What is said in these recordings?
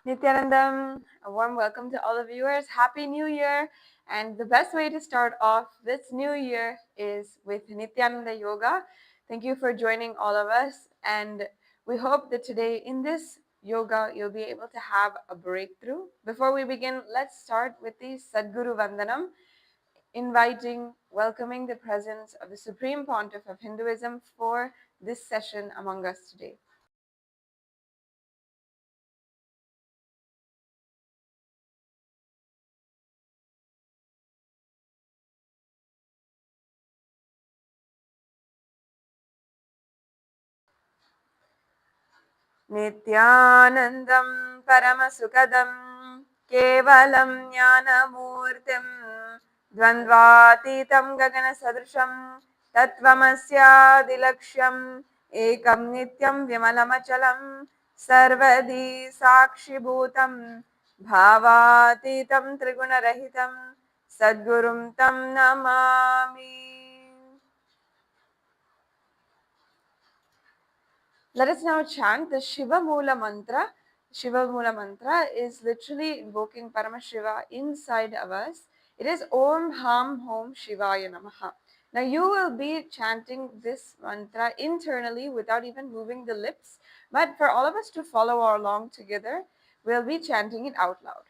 Nithyanandam, a warm welcome to all the viewers. Happy New Year! And the best way to start off this new year is with Nithyananda Yoga. Thank you for joining all of us. And we hope that today in this yoga, you'll be able to have a breakthrough. Before we begin, let's start with the Sadguru Vandanam, welcoming the presence of the Supreme Pontiff of Hinduism for this session among us today. नित्यानन्दं परमसुखदं केवलं ज्ञानमूर्तिं द्वन्द्वातीतं गगनसदृशं तत्त्वमस्यादिलक्ष्यम् एकं नित्यं विमलमचलं सर्वदी साक्षिभूतं भावातीतं त्रिगुणरहितं सद्गुरुं तं Namami. Let us now chant the Shiva Mula mantra. Shiva Mula mantra is literally invoking Paramashiva inside of us. It is Om Ham Hom Shivaya Namaha. Now you will be chanting this mantra internally without even moving the lips. But for all of us to follow along together, we'll be chanting it out loud.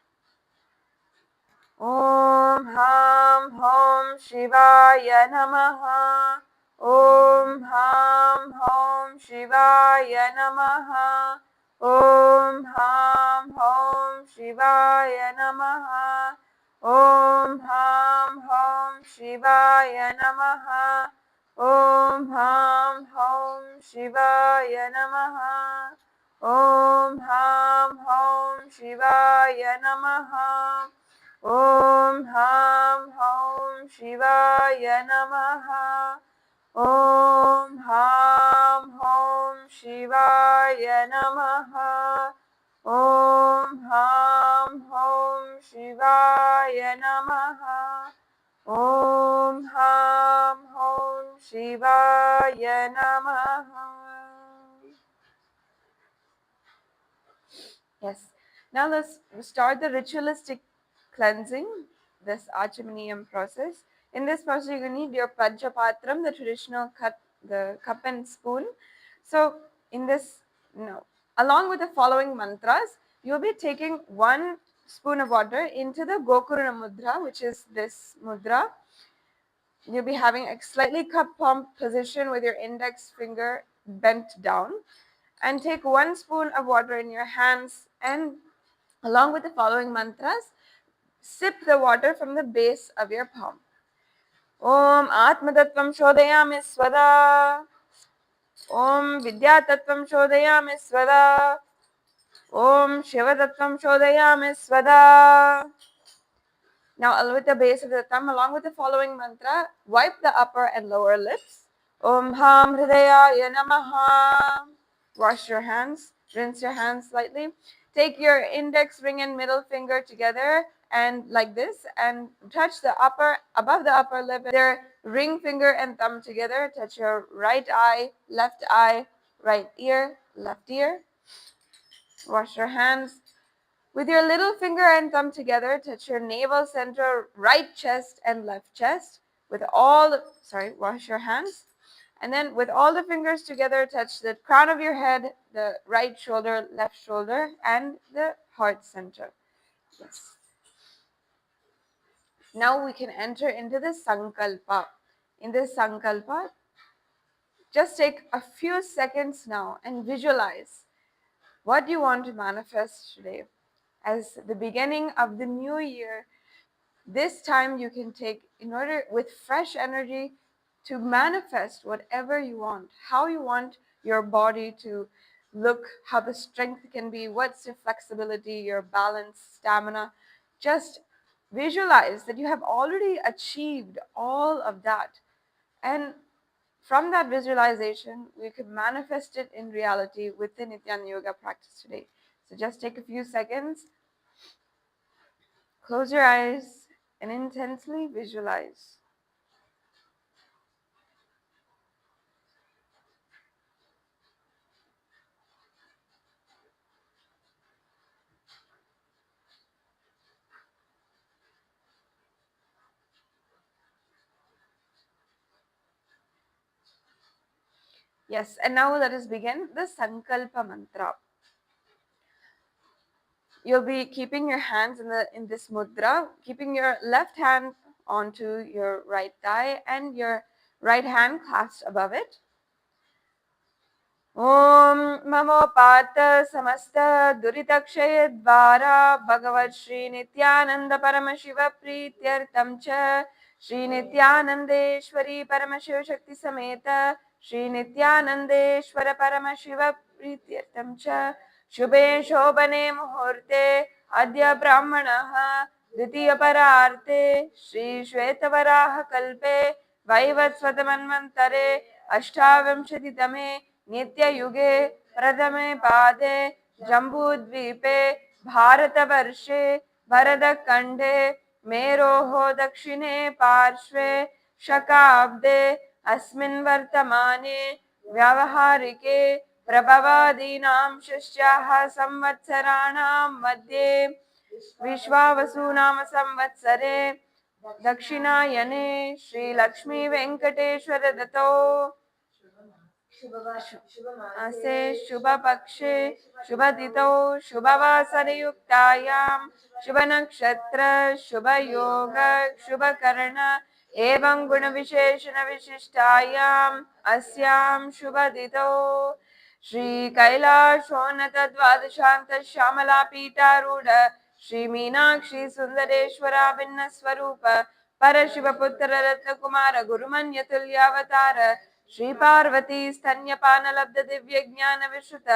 Om Ham Hom Shivaya Namaha. Om Ham Hom Shivaya Namaha. Om Ham Hom Shivaya Namaha. Om Ham Hom Shivaya Namaha. Om Ham Hom Shivaya Namaha. Om Ham Hom Shivaya Namaha. Om Ham Hom Shivaya Namaha. Om Ham Hom Shivaya Namaha. Om Ham Hom Shivaya Namaha. Om Ham Hom Shivaya Namaha. Yes. Now let's start the ritualistic cleansing, this Achamaniyam process. In this process, you're going to need your Pajapatram, the traditional the cup and spoon. So in this, along with the following mantras, you'll be taking 1 spoon of water into the Gokurna Mudra, which is this mudra. You'll be having a slightly cup palm position with your index finger bent down. And take 1 spoon of water in your hands, and along with the following mantras, sip the water from the base of your palm. Om Atmatattvam Shodhayami Svada. Om Vidyatattvam Shodhayami Svada. Om Shivatattvam Shodhayami Svada. Now, with the base of the thumb, along with the following mantra, wipe the upper and lower lips. Om Ham Hridayaya Namaha. Wash your hands, rinse your hands slightly. Take your index ring and middle finger together and like this, and touch the above the upper lip. Their ring finger and thumb together. Touch your right eye, right ear, left ear. Wash your hands. With your little finger and thumb together, touch your navel center, right chest and left chest. Wash your hands. And then with all the fingers together, touch the crown of your head, the right shoulder, left shoulder, and the heart center. Yes. Now we can enter into the Sankalpa. In this Sankalpa, just take a few seconds now and visualize what you want to manifest today. As the beginning of the new year, this time you can take, in order with fresh energy, to manifest whatever you want, how you want your body to look, how the strength can be, what's your flexibility, your balance, stamina. Just visualize that you have already achieved all of that. And from that visualization, we can manifest it in reality with the Nithyananda Yoga practice today. So just take a few seconds, close your eyes, and intensely visualize. Yes, and now let us begin the Sankalpa Mantra. You'll be keeping your hands in this mudra, keeping your left hand onto your right thigh and your right hand clasped above it. Om Mamopata Samasta Duritakshaya Dvara Bhagavat Shri Nithyananda Paramashiva Prityartam Cha Shri Nithyanandeshwari Paramashiva Shakti Sameta Shri Nithyanandeshwara Paramashiva Prityartam Cha Shubhe Shobhane Muhurte Adya Brahmanaha Dvitiya Pararte Shri Shvetavaraha Kalpe Vaivasvatamanvantare Ashtavamshatitame नित्ययुगे प्रथमे पादे जम्बूद्वीपे भारतवर्षे भरतखण्डे मेरोः दक्षिणे पार्श्वे शकाब्दे अस्मिन् वर्तमाने व्यावहारिके प्रभवादीनां षष्ट्याः संवत्सराणां मध्ये विश्वावसुनाम संवत्सरे दक्षिणायने श्रीलक्ष्मी वेंकटेश्वर दत्तो असे शुभ पक्षे शुभ तिथौ शुभवासरयुक्तायां शुभ नक्षत्र शुभ योग शुभ कर्ण एवं गुण विशेषण विशिष्टायाम् अस्यां शुभ तिथौ श्री कैलाशोन्नत द्वादशान्त श्यामला पीठारूढ़ श्री मीनाक्षी सुंदरेश्वरा भिन्न स्वरूप परशिव पुत्र रत्न कुमार गुरुमन्य तुल्यावतार श्री पार्वती स्तन्यपान लब्ध दिव्य ज्ञान विश्रुत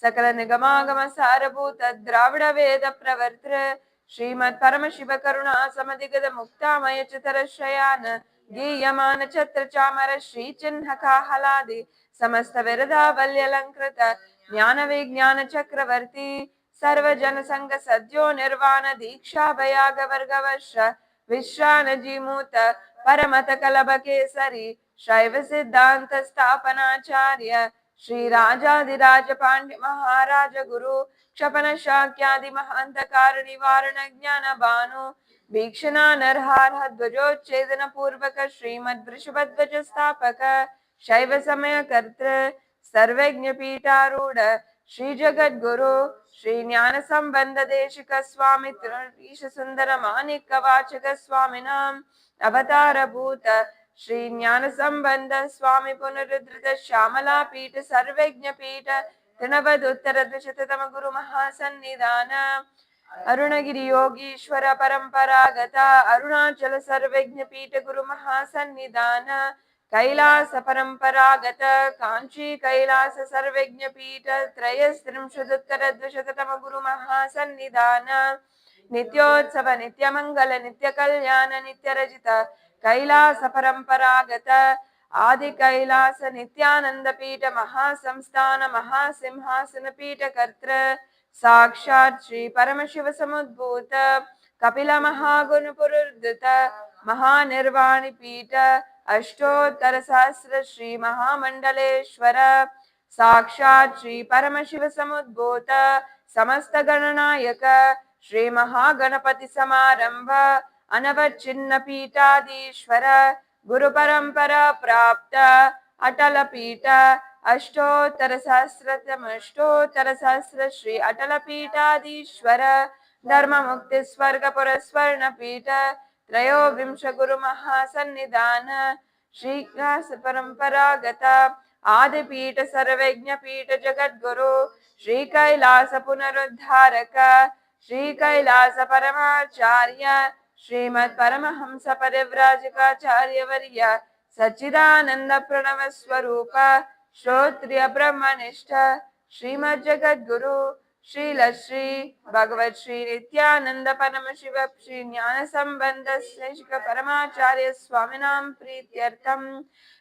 सकल निगमागम सारभूत द्राविड वेद प्रवर्त्र श्रीमत् परम शिव करुणा समधिगत मुक्तामय चितर शयान गीयमान छत्र चामर श्री चिन्ह काहलादि समस्त विरदावल्यलंकृत ज्ञान विज्ञान चक्रवर्ती सर्वजन संग सद्यो निर्वाण दीक्षा भयाग वर्गवर्ष विश्रान जीमूत परमत कलभ केसरी शैव सिद्धांत स्थापनाचार्य श्री राजाधिराज पांड्य महाराज गुरु क्षपन शाक्यादि महांत कारणी वारण ज्ञान भानु भीक्षणा नरहार ध्वजोच्छेदन पूर्वक श्रीमद वृषभध्वज स्थापक शैव समय कर्तृ सर्वज्ञ पीठारूढ़ श्री जगद्गुरु श्री ज्ञान संबंध देशिक स्वामी ईश सुंदर मानिक वाचक स्वामिनाम अवतार भूत श्री ज्ञान संबंध स्वामी पुनरुद्धृत श्यामला पीठ सर्वज्ञ पीठ तृणवदुत्तर द्विशततम गुरु महासन्निधान अरुणगिरि योगीश्वर परंपरागत अरुणाचल सर्वज्ञ पीठ गुरु महासन्निधान कैलास परंपरागत कांची कैलास सर्वज्ञ पीठ त्रयस्त्रिंशदुत्तर द्विशततम गुरु महासन्निधान नित्योत्सव नित्यमंगल नित्य कल्याण नित्य रजित कैलास परंपरागत आदि कैलास नित्यानंद पीठ महासंस्थान महासिंहासन पीठ कर्त्र साक्षात् श्री परमशिव समुद्भूत कपिल महागुण पुरुद्धृत महानिर्वाणी पीठ अष्टोत्तर सहस्र श्री महामंडलेश्वर साक्षात् श्री परमशिव समुद्भूत समस्त गणनायक श्री महागणपति समारंभ अनवचिन्न पीठाधीश्वर गुरु परंपरा प्राप्त अटल पीठ अष्टोत्तर सहस्र श्री अटल पीठाधीश्वर धर्म मुक्ति स्वर्ग पुरस्वर्ण पीठ त्रयोविंश गुरु महासन्निधान श्री परंपरागत आदि पीठ सर्वज्ञ पीठ जगद्गुरु श्री कैलास पुनरुद्धारक श्री कैलास परमाचार्य श्रीमत् परमहंस परिव्राजकाचार्य वर्य सच्चिदानंद प्रणव स्वरूप श्रोत्रिय ब्रह्मनिष्ठ श्रीमद् जगद्गुरु श्री भगवत श्री नित्यानंद परम शिव श्री ज्ञान संबंध श्रेष्ठ परमाचार्य स्वामिनां प्रीत्यर्थम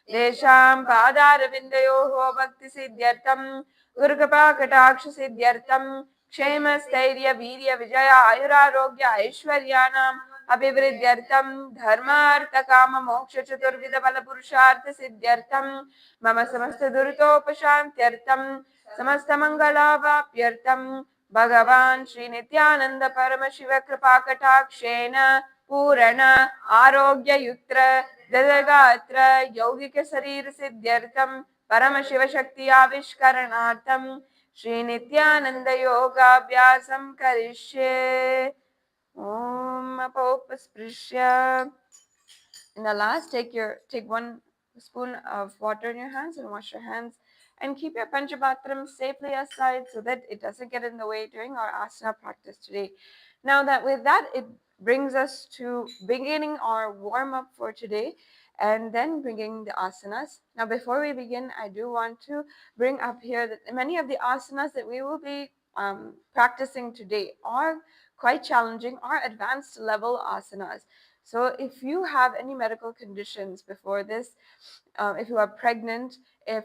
तेषां पादारविन्दयोः भक्ति सिद्ध्यर्थम गुरुकृपा कटाक्ष सिद्ध्यर्थम क्षेम स्थैर्य वीर्य विजय आयुरारोग्य ऐश्वर्याणाम् अभिवृद्ध्यर्थम धर्मार्थ काम मोक्ष चतुर्विध बल पुरुषार्थ सिद्ध्यर्थम मम समस्त दुरितोपशान्त्यर्थम समस्त मंगलावाप्यर्थम भगवान श्री नित्यानंद परम शिव कृपा कटाक्षेण पूर्ण आरोग्य युक्त ददगात्र यौगिक शरीर सिद्ध्यर्थम परमशिवशक्त्याविष्करणार्थं श्रीनित्यानन्दयोगाभ्यासं करिष्ये। ॐ अपोपस्पृश्य. In the last, take 1 spoon of water in your hands and wash your hands, and keep your panchapatram safely aside so that it doesn't get in the way during our asana practice today. Now that with that, it brings us to beginning our warm up for today and then bringing the asanas. Now before we begin, I do want to bring up here that many of the asanas that we will be practicing today are quite challenging, are advanced level asanas. So if you have any medical conditions before this, if you are pregnant, if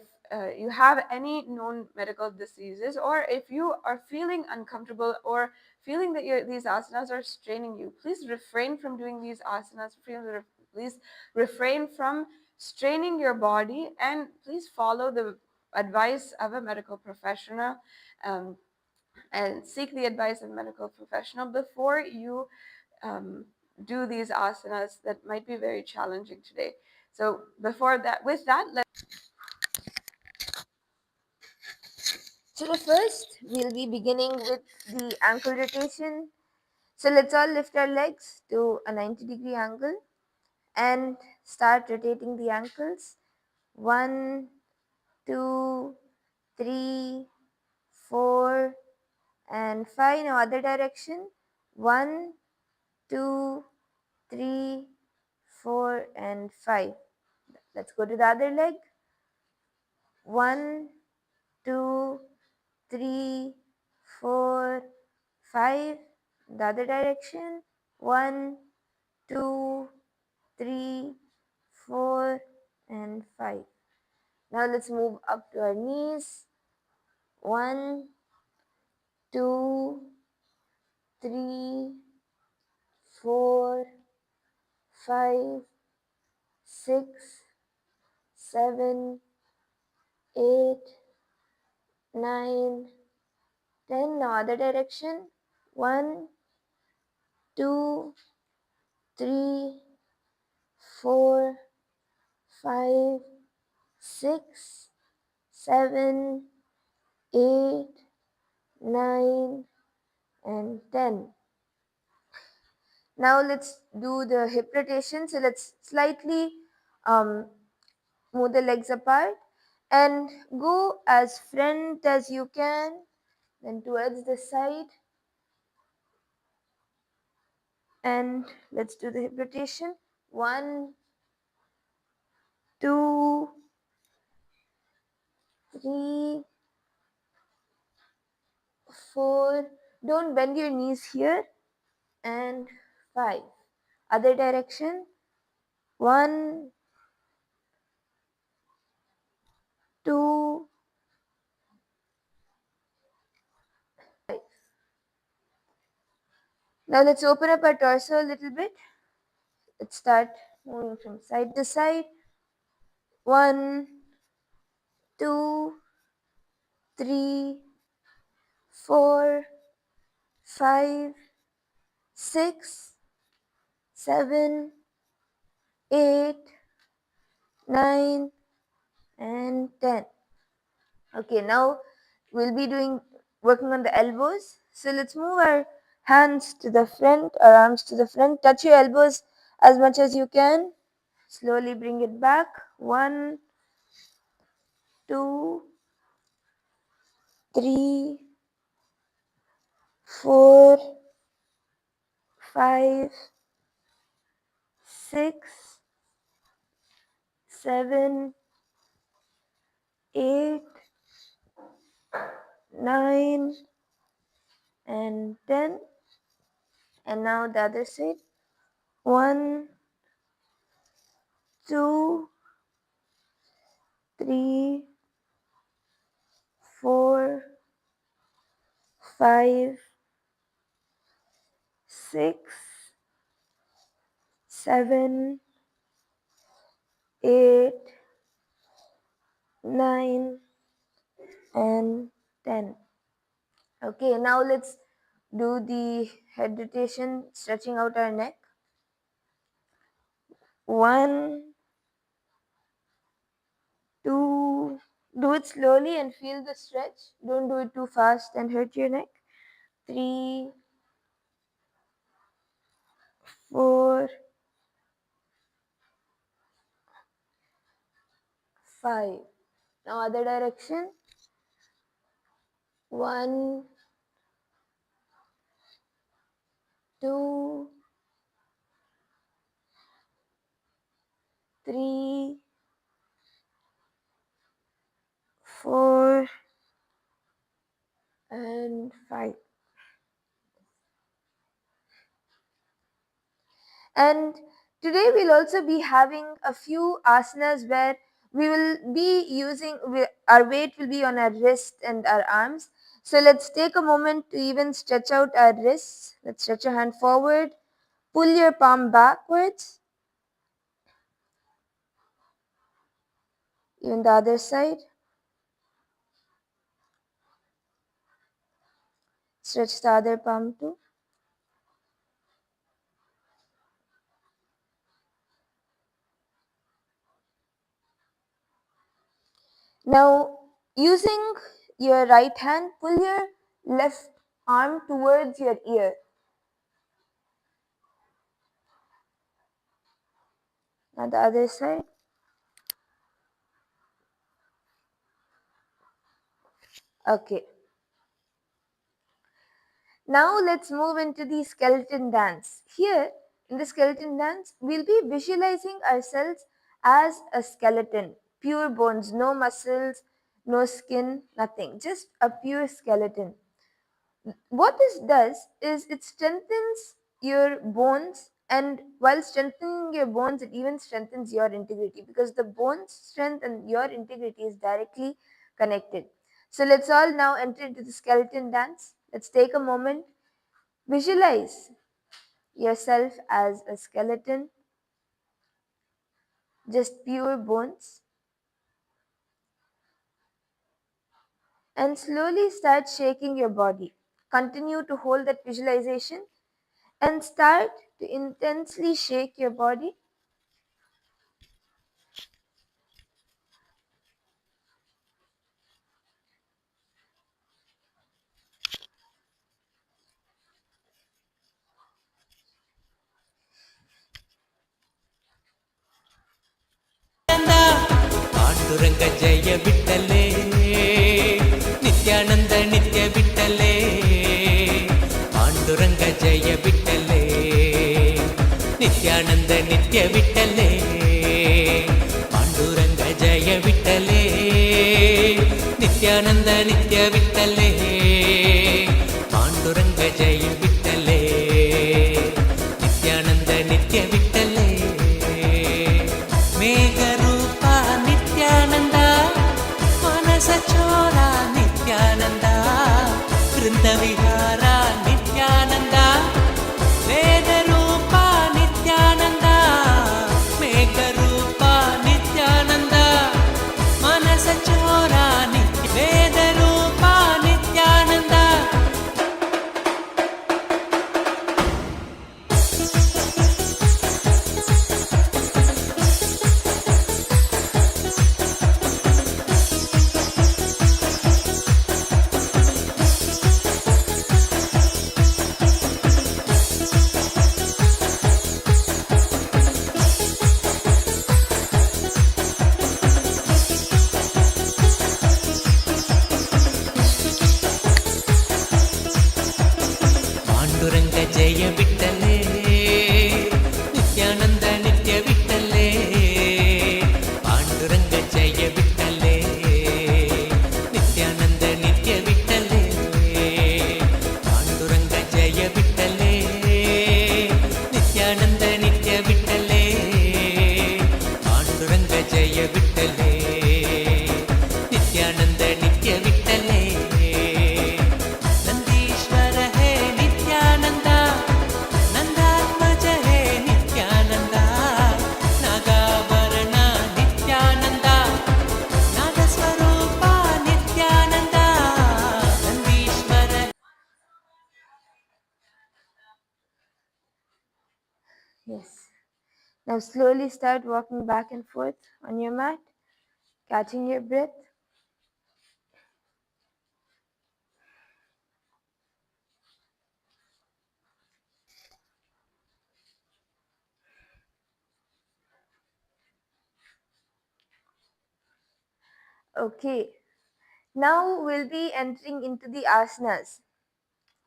you have any known medical diseases, or if you are feeling uncomfortable or feeling that these asanas are straining you, please refrain from doing these asanas. Please refrain from straining your body, and please follow the advice of a medical professional, um, and seek the advice of a medical professional before you do these asanas that might be very challenging today. So with that, So the first, we'll be beginning with the ankle rotation. So let's all lift our legs to a 90-degree angle and start rotating the ankles. 1, 2, 3, 4, and 5. Now other direction. 1, 2, 3, 4, and 5. Let's go to the other leg. 1, 2, 3, 4, 5. The other direction. 1, 2, 3, 4, and 5. Now let's move up to our knees. 1, 2, 3, 4, 5, 6, 7, 8, 9, 10. Now other direction. 1, 2, 3, 4, 5, 6, 7, 8, 9, and 10. Now let's do the hip rotation. So let's slightly move the legs apart and go as front as you can, then towards the side. And let's do the hip rotation. 1, 2, 3, 4. Don't bend your knees here. And 5. Other direction. 1, 2, 5. Now let's open up our torso a little bit. Let's start moving from side to side. 1, 2, 3, 4, 5, 6, 7, 8, 9, and 10. Okay, now we'll be working on the elbows. So let's move our hands to the front, our arms to the front. Touch your elbows as much as you can. Slowly bring it back. 1, 2, 3, 4, 5, 6, 7, 8, 9, and 10. And now the other side. 1, 2, 3, 4, 5, 6, 7, 8, 9, and 10. Okay, now let's do the head rotation, stretching out our neck. 1, 2, Do it slowly and feel the stretch. Don't do it too fast and hurt your neck. 3, 4, 5. Now other direction. 1, 2, 3, 4, and 5. And today we'll also be having a few asanas where we will be using, our weight will be on our wrist and our arms. So let's take a moment to even stretch out our wrists. Let's stretch your hand forward, pull your palm backwards, even the other side. Stretch the other palm too. Now, using your right hand, pull your left arm towards your ear. Now the other side. Okay. Now let's move into the skeleton dance. Here, in the skeleton dance, we'll be visualizing ourselves as a skeleton. Pure bones, no muscles, no skin, nothing. Just a pure skeleton. What this does is it strengthens your bones, and while strengthening your bones, it even strengthens your integrity, because the bones strength and your integrity is directly connected. So let's all now enter into the skeleton dance. Let's take a moment. Visualize yourself as a skeleton, just pure bones, and slowly start shaking your body. Continue to hold that visualization and start to intensely shake your body. Panduranga ಜಯ ಬಿಟ್ಟಲೇ ನಿತ್ಯಾನಂದ ನಿತ್ಯ ಬಿಟ್ಟಲೇ ಪಾಂಡುರಂಗ ಜಯ ಬಿಟ್ಟಲೇ ನಿತ್ಯಾನಂದ ನಿತ್ಯ ಬಿಟ್ಟಲೇ ಪಾಂಡುರಂಗ ಜಯ ಬಿಟ್ಟಲೇ ನಿತ್ಯಾನಂದ ನಿತ್ಯ ಬಿಟ್ಟಲೇ ಪಾಂಡುರಂಗ ಜಯ ಬಿಟ್ಟಲೇ ನಿತ್ಯಾನಂದ ನಿತ್ಯ ಬಿಟ್ಟಲೇ ಮೇಘರೂಪ ನಿತ್ಯಾನಂದ ಮನಸ ಚೋರ ನಿತ್ಯಾನಂದ ವೃಂದವಿಹಾರ ನಿತ್ಯಾನಂದ ವೇದರೂಪ ನಿತ್ಯಾನಂದ ಮೇಘರೂಪ ನಿತ್ಯಾನಂದ ಮನಸ ಚೋರ ನಿತ್ಯ ವೇದರೂಪ ನಿತ್ಯಾನಂದ. ಪಾಂಡುರಂಗ ಜಯ ಬಿಟ್ಟಲೇ ನಿತ್ಯಾನಂದ ನಿತ್ಯ ಬಿಟ್ಟಲೇ ಪಾಂಡುರಂಗ ಜಯ ಬಿಟ್ಟಲೇ ನಿತ್ಯಾನಂದ ನಿತ್ಯ ಬಿಟ್ಟಲೇ ಪಾಂಡುರಂಗ ಜಯ ಬಿಟ್ಟಲೇ ನಿತ್ಯಾನಂದ ನಿತ್ಯ ಬಿಟ್ಟಲೇ ಪಾಂಡುರಂಗ ಜಯ ಬಿಟ್ಟಲೇ ನಿತ್ಯಾನಂದ ನಿತ್ಯ ಬಿಟ್ಟಲೇ ನಂದೀಶ್ವರ ಹೇ ನಿತ್ಯಾನಂದ ನಂದಾತ್ಮಜ ಹೇ Nithyananda Nagabharana Nithyananda ನಾಗಸ್ವರೂಪ Nithyananda Nandishwara. Yes. Now slowly start walking back and forth on your mat, catching your breath. Okay, now we'll be entering into the asanas.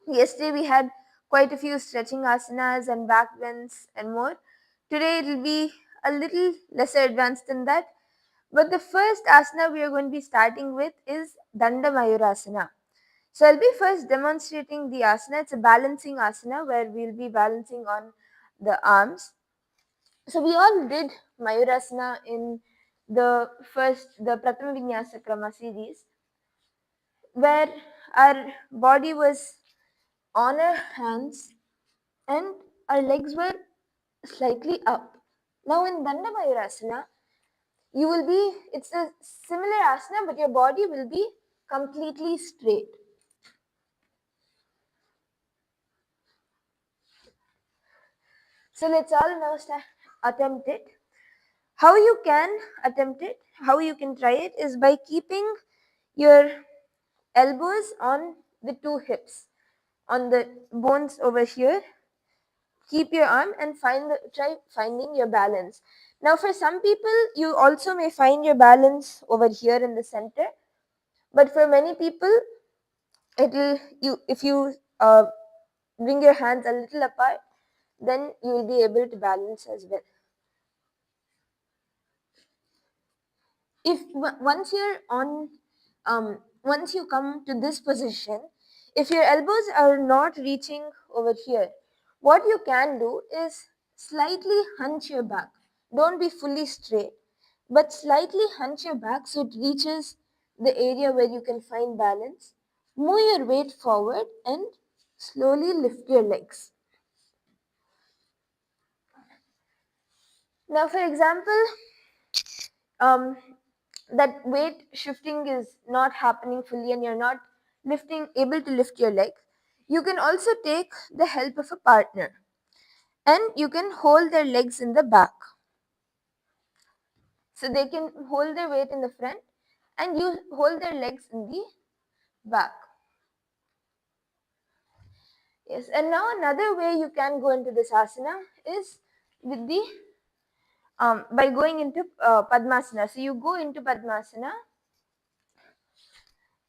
Yesterday we had quite a few stretching asanas and back bends and more. Today it will be a little lesser advanced than that. But the first asana we are going to be starting with is Danda Mayurasana. So I'll be first demonstrating the asana. It's a balancing asana where we'll be balancing on the arms. So we all did Mayurasana in the Prathama Vinyasa Krama series, where our body was on our hands and our legs were slightly up. Now in Danda Mayurasana, it's a similar asana, but your body will be completely straight. So let's all now attempt it. How you can attempt it, how you can try it is by keeping your elbows on the two hips, on the bones over here. Keep your arm and try finding your balance. Now for some people, you also may find your balance over here in the center, but for many people, if you bring your hands a little apart, then you will be able to balance as well. If once you're on once you come to this position, if your elbows are not reaching over here, what you can do is slightly hunch your back. Don't be fully straight, but slightly hunch your back so it reaches the area where you can find balance. Move your weight forward and slowly lift your legs. Now for example, um, that weight shifting is not happening fully and you're not able to lift your leg, you can also take the help of a partner and you can hold their legs in the back. So they can hold their weight in the front and you hold their legs in the back. Yes, and now another way you can go into this asana is with the by going into Padmasana. So you go into Padmasana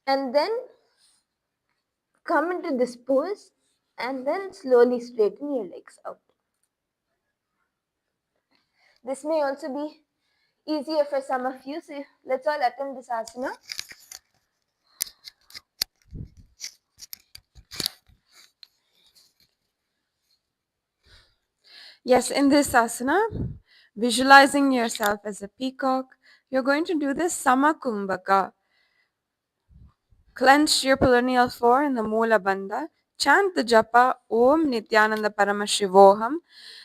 and then come into this pose and then slowly straighten your legs out. This may also be easier for some of you, so let's all attempt this asana. Yes, in this asana, visualizing yourself as a peacock, you're going to do the Samakumbhaka. Clench your perineal floor in the Moola Bandha. Chant the japa Om Nithyananda Paramashivoham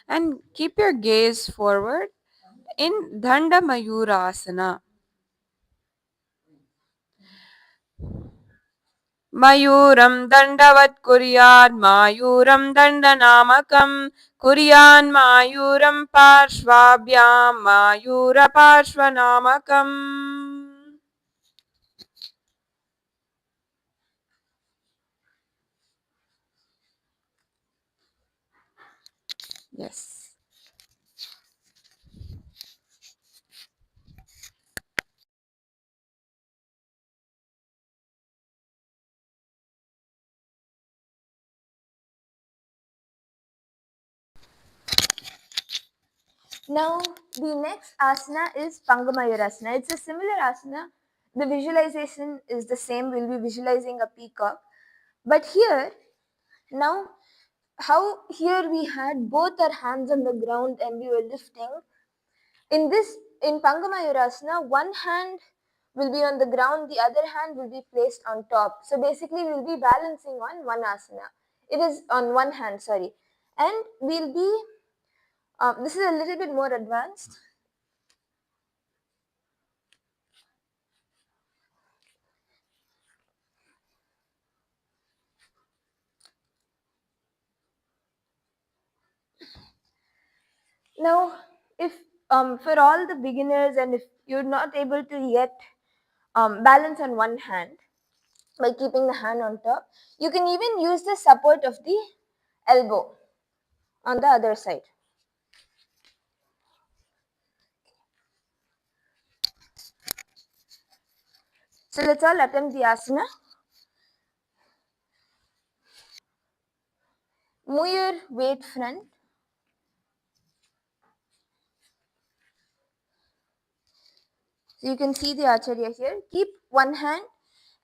and keep your gaze forward in Danda Mayurasana. मयूरं दण्डवत् कुर्यान् मायूरं दण्डनामकं कुर्यान् मायूरं पार्श्वाभ्यां मायूरपार्श्वनामकम्. Yes. Now the next asana is Pangamayurasana. It's a similar asana. The visualization is the same. We'll be visualizing a peacock. But here, now how here we had both our hands on the ground and we were lifting. In Pangamayurasana, one hand will be on the ground, the other hand will be placed on top. So basically we'll be balancing on one asana. It is on one hand, sorry. And we'll be, this is a little bit more advanced. Now, if for all the beginners and if you're not able to yet balance on one hand by keeping the hand on top, you can even use the support of the elbow on the other side. So let's all attempt the asana. Move your weight front. So you can see the acharya here. Keep one hand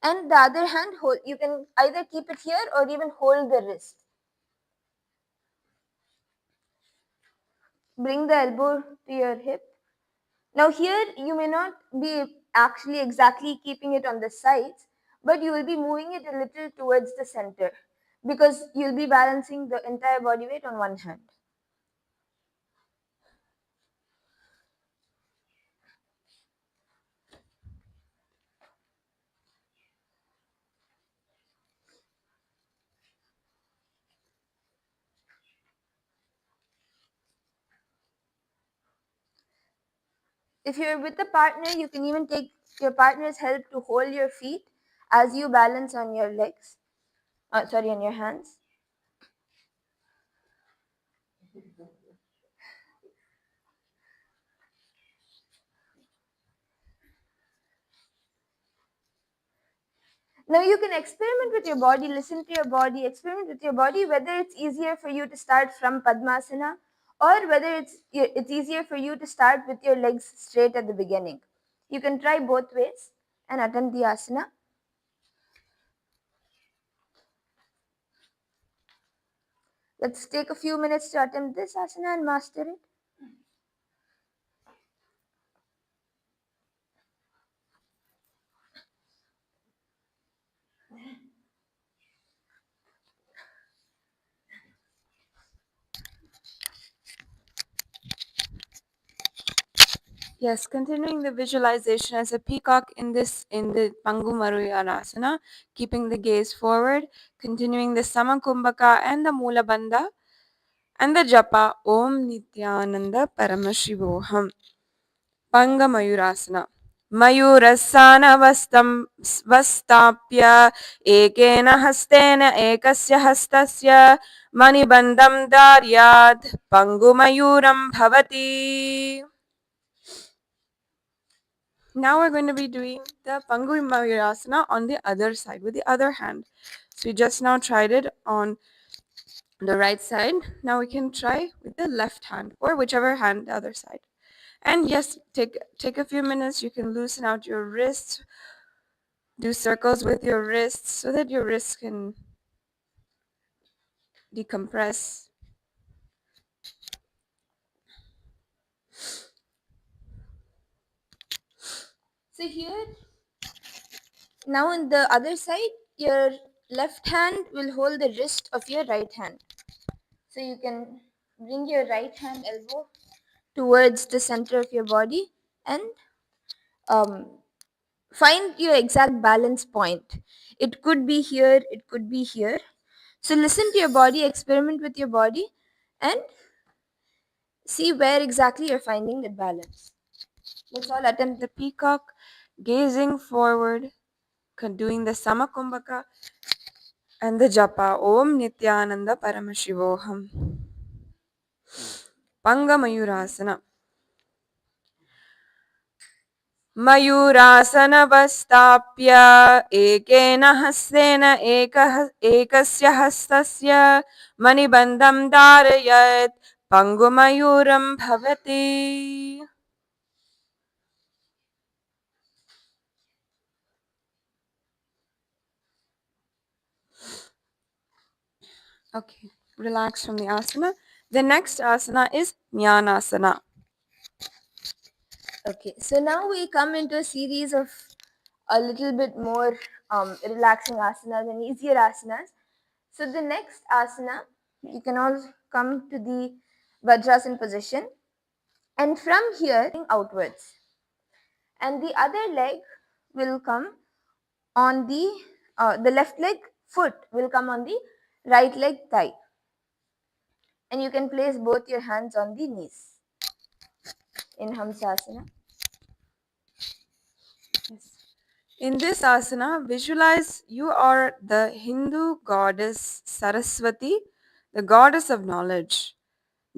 and the other hand hold. You can either keep it here or even hold the wrist. Bring the elbow to your hip. Now here you may not be actually exactly keeping it on the sides, but you will be moving it a little towards the center because you'll be balancing the entire body weight on one hand. If you're with a partner, you can even take your partner's help to hold your feet as you balance on your legs, on your hands. Now you can experiment with your body, listen to your body, experiment with your body whether it's easier for you to start from Padmasana or whether it's easier for you to start with your legs straight at the beginning. You can try both ways and attempt the asana. Let's take a few minutes to attempt this asana and master it. Yes, continuing the visualization as a peacock in the Pangu Maruyana, keeping the gaze forward, continuing the Samakumbhaka and the Mula Bandha and the Japa Om Nithyananda Paramashivoham. Panga Mayurasana. मयूरस्सानवस्तं वस्ताप्य एकेन हस्तेन एकस्य हस्तस्य मणिबन्धं धार्यात् पङ्गुमयूरं भवति. Now we're going to be doing the Pangu Mayurasana on the other side with the other hand. So we just now tried it on the right side. Now we can try with the left hand or whichever hand the other side. And yes, take a few minutes. You can loosen out your wrists, do circles with your wrists so that your wrists can decompress. So here, now on the other side, your left hand will hold the wrist of your right hand. So you can bring your right hand elbow towards the center of your body and um, find your exact balance point. It could be here, it could be here. So listen to your body, experiment with your body, and see where exactly you're finding that balance. Let's all attempt The peacock gazing forward, doing the Samakumbhaka and the Japa Om Nithyananda Paramashivoham. Panga Mayurasana. मयूरासनवस्थाप्य एकेन हस्तेन एकस्य हस्तस्य मणिबन्धं धारयत् पङ्गुमयूरं भवति. Okay, relax from the asana. The next asana is Jnanasana. Okay, so now we come into a series of a little bit more relaxing asanas and easier asanas. So the next asana, you can all come to the Vajrasan position, and from here outwards, and the other leg will come on the left leg foot will come on the right leg thigh, and you can place both your hands on the knees in Hamsasana. Yes. In this asana, visualize you are the Hindu goddess Saraswati, the goddess of knowledge.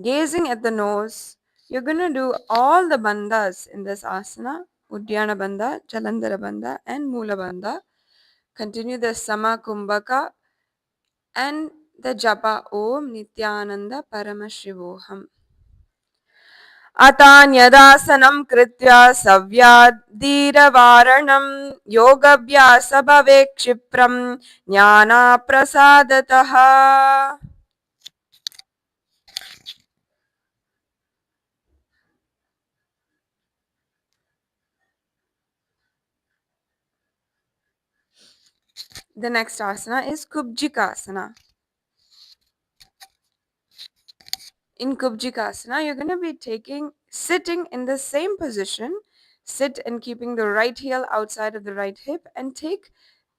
Gazing at the nose, you're going to do all the bandhas in this asana Udyana Bandha, Jalandhara Bandha, and Mula Bandha. Continue the Sama Kumbhaka and the Japa Om Nithyananda Paramashivoham. अतान्यदासनं कृत्वा सव्याधीरवारणं योगभ्यास भवेत् क्षिप्रं ज्ञानाप्रसादतः. The next asana is Kubjikasana. In Kubjikasana, you're going to be sitting in the same position. Sit and keeping the right heel outside of the right hip, and take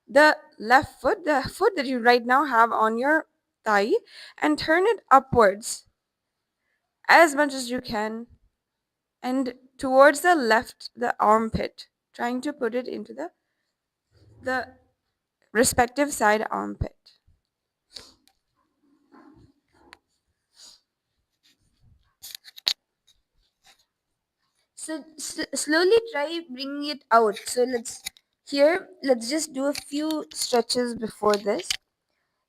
the left foot, the foot that you right now have on your thigh, and turn it upwards as much as you can and towards the left, the armpit, trying to put it into the respective side armpit. So slowly try bringing it out. So let's just do a few stretches before this.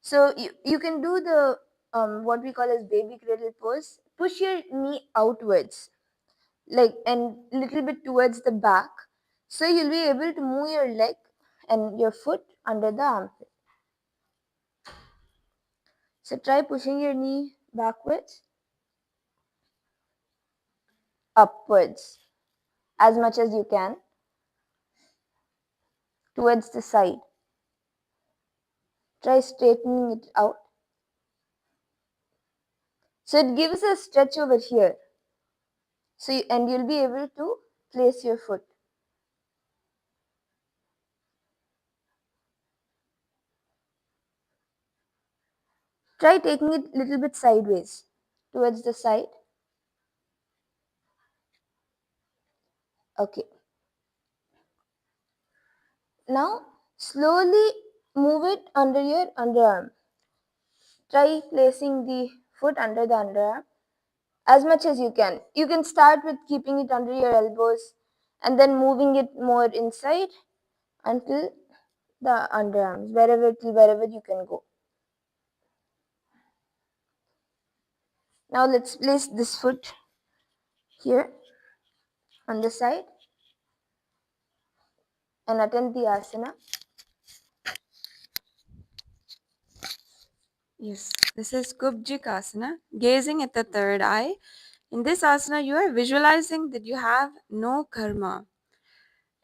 So you can do the what we call as baby cradle pose. Push your knee outwards, like, and little bit towards the back. So you'll be able to move your leg and your foot under the armpit. So try pushing your knee backwards, upwards as much as you can, towards the side. Try straightening it out. So it gives a stretch over here. So and you'll be able to place your foot. Try taking it a little bit sideways, towards the side. Okay. Now slowly move it under your underarm. Try placing the foot under the underarm as much as you can. You can start with keeping it under your elbows and then moving it more inside until the underarms, wherever you can go. Now let's place this foot here on the side and attempt the asana. Yes, this is Kubjikasana, gazing at the third eye. In this asana, you are visualizing that you have no karma.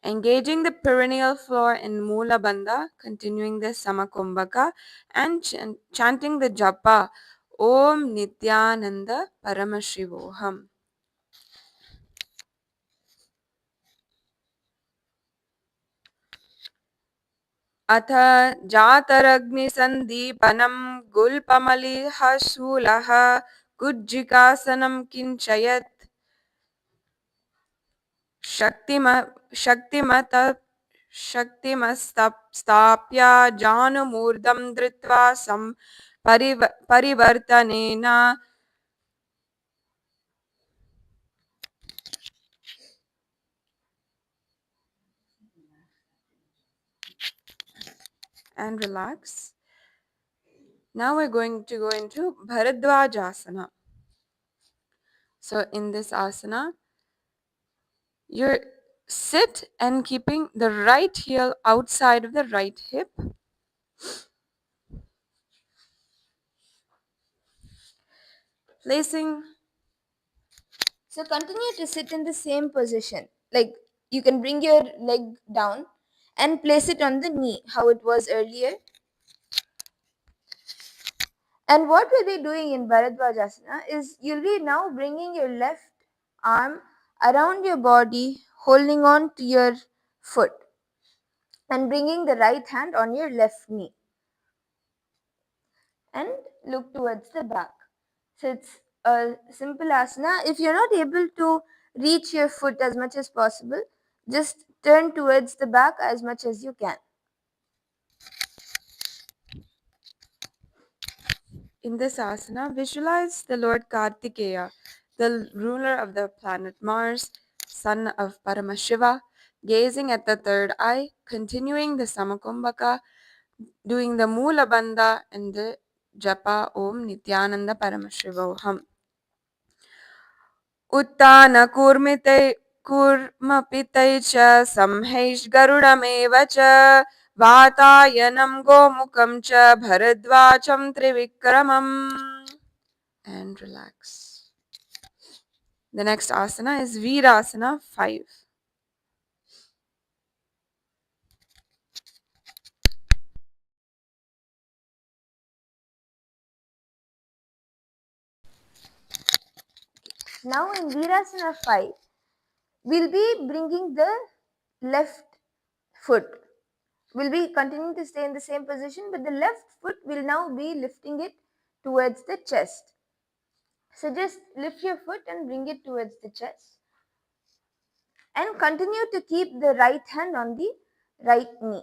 Engaging the perineal floor in Mula Bandha, continuing the Samakumbhaka, and chanting the japa Om Nithyananda Paramashivoham. अथ जातरग्निसन्दीपनं गुल्पमलिः शूलः कुज्जिकासनं किञ्चयत् शक्तिमस्तप्स्थाप्य जानुमूर्धं धृत्वा परिवर्तनेन and relax. Now we're going to go into Bharadwajasana. So in this asana, you sit and keeping the right heel outside of the right hip. Placing. So continue to sit in the same position. Like, you can bring your leg down and place it on the knee, how it was earlier. And what we'll be doing in Bharadwajasana is you'll be now bringing your left arm around your body, holding on to your foot, and bringing the right hand on your left knee. And look towards the back. So it's a simple asana. If you're not able to reach your foot as much as possible, just turn towards the back as much as you can. In this asana, visualize the Lord Kartikeya, the ruler of the planet Mars, son of Paramashiva, gazing at the third eye, continuing the Samakumbhaka, doing the Moola Bandha and the Japa Om Nithyananda Paramashivoham. उत्तान कूर्मपितै च संहैष्गरुडमेव च वातायनं गोमुखं च भरद्वाजं त्रिविक्रमम्. And relax. The next asana is Virasana 5. Now in Virasana 5, we'll be bringing the left foot. We'll be continuing to stay in the same position, but the left foot will now be lifting it towards the chest. So just lift your foot and bring it towards the chest. And continue to keep the right hand on the right knee.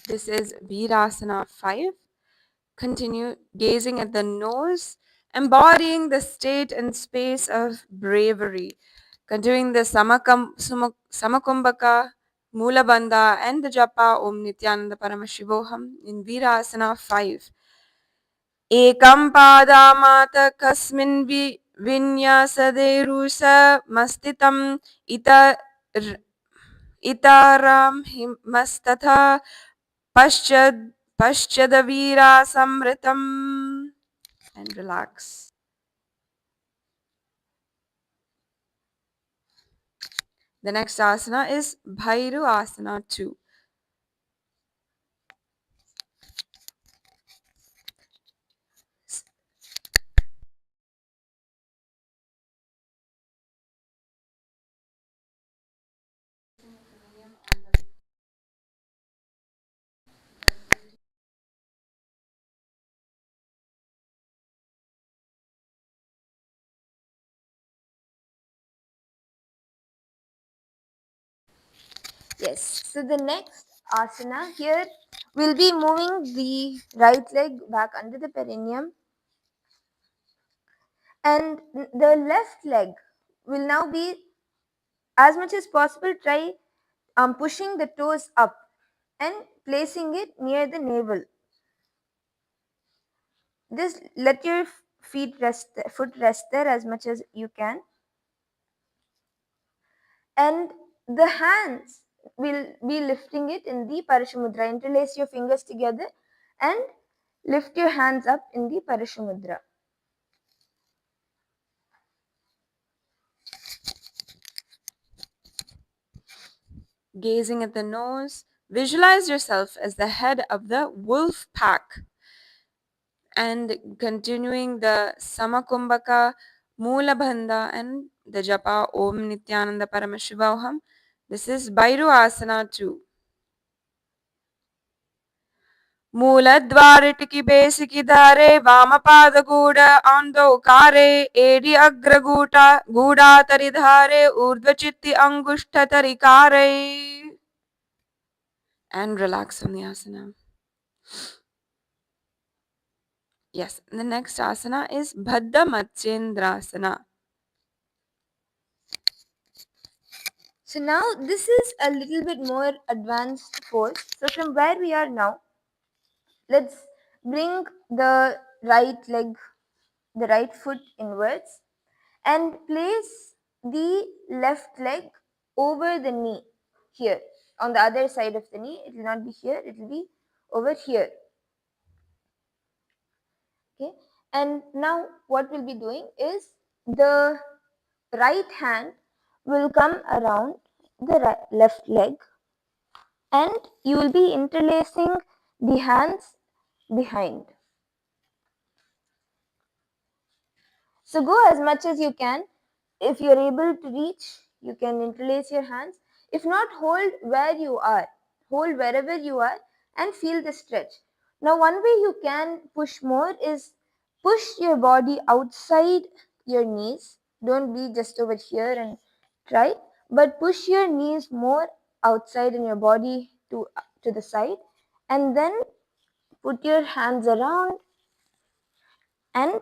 This is Virasana 5. Continue gazing at the nose, embodying the state and space of bravery. Continuing the Samakumbhaka, Moolabandha, and the Japa Om Nithyananda Paramashivoham in Virasana 5. Ekam padamat kasmin vinyasaderusa mastitam itaram himastatha paschadavira samritam. And relax. The next asana is Bhairu Asana 2. Yes, so the next asana here, we'll be moving the right leg back under the perineum, and the left leg will now be, as much as possible, try pushing the toes up and placing it near the navel. Just let your foot rest there as much as you can, and the hands will be lifting it in the Parashamudra. Interlace your fingers together and lift your hands up in the Parashamudra. Gazing at the nose, visualize yourself as the head of the wolf pack. And continuing the Samakumbhaka, Moolabandha, and the Japa Om Nithyananda Paramashivoham. This is Bhairu Asana 2. मूलद्वारिटिकी बेसिकी धारे वामपादगूढ औन्दौकारे एडि अग्रगूटा गूढातरिधारे ऊर्ध्वचित्ति अंगुष्ठतरिकारे. And relax on the asana. Yes, the next asana is Baddha Matsyendrasana. So now this is a little bit more advanced pose. So from where we are now, let's bring the right leg, the right foot inwards, and place the left leg over the knee here. On the other side of the knee, it will not be here, it will be over here. Okay, and now what we'll be doing is the right hand will come around the left leg, and you will be interlacing the hands behind. So go as much as you can. If you're able to reach, you can interlace your hands. If not, hold where you are. Hold wherever you are and feel the stretch. Now one way you can push more is push your body outside your knees. Don't be just over here and try, but push your knees more outside and your body to the side, and then put your hands around and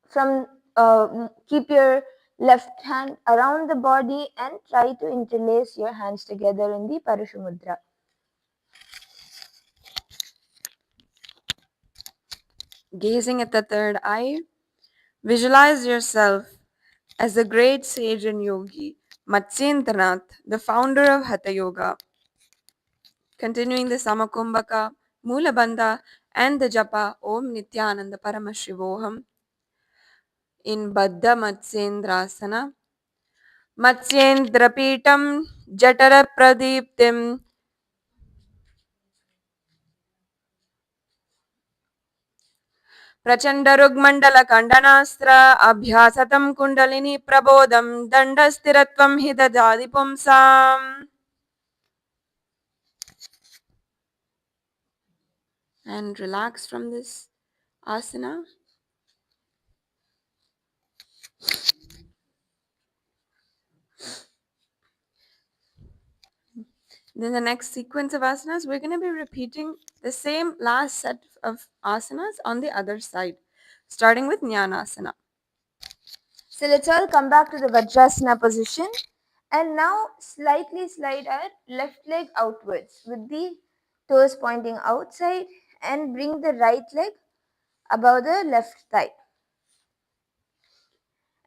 from keep your left hand around the body and try to interlace your hands together in the Parashu Mudra. Gazing at the third eye, visualize yourself as the great sage and yogi, Matsyendranath, the founder of Hatha Yoga. Continuing the Samakumbhaka, Mulabandha, and the Japa Om Nithyananda Paramashivoham in Baddha Matsyendrasana. Matsyendrapitam Jatara Pradiptim प्रचण्डरुग्मण्डलखण्डनास्त्र अभ्यासतं kundalini प्रबोधं दण्डस्थिरत्वं हि ददाति पुंसाम्. And relax from this asana. Then the next sequence of asanas, we're going to be repeating the same last set of asanas on the other side, starting with Jnanasana. So let's all come back to the Vajrasana position, and now slightly slide our left leg outwards with the toes pointing outside, and bring the right leg above the left thigh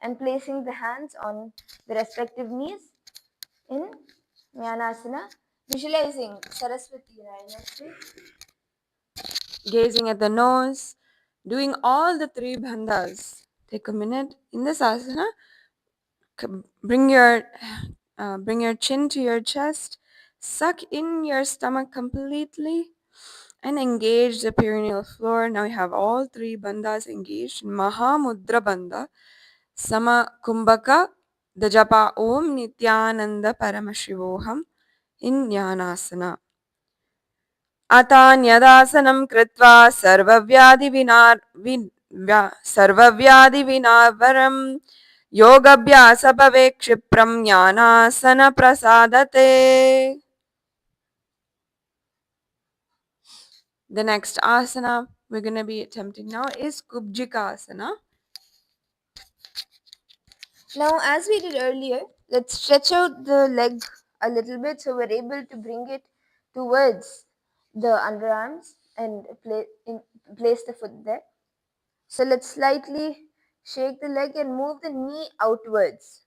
and placing the hands on the respective knees in Jnanasana, visualizing Saraswati Nayana. Gazing at the nose, doing all the three bandhas. Take a minute in this asana. Bring your chin to your chest, suck in your stomach completely, and engage the perineal floor. Now you have all three bandhas engaged. Mahamudra bandha, Sama Kumbhaka, the japa Om Nithyananda Paramashivoham in Jnanasana. Atanyadasanam Kritva Sarvavyadi Yogabhyasa Bhave Kshipram Jnanasana Prasadate. The next asana we're going to be attempting now is Kubjika Asana. Now, as we did earlier, let's stretch out the leg a little bit so we're able to bring it towards the underarms and place the foot there. So let's slightly shake the leg and move the knee outwards.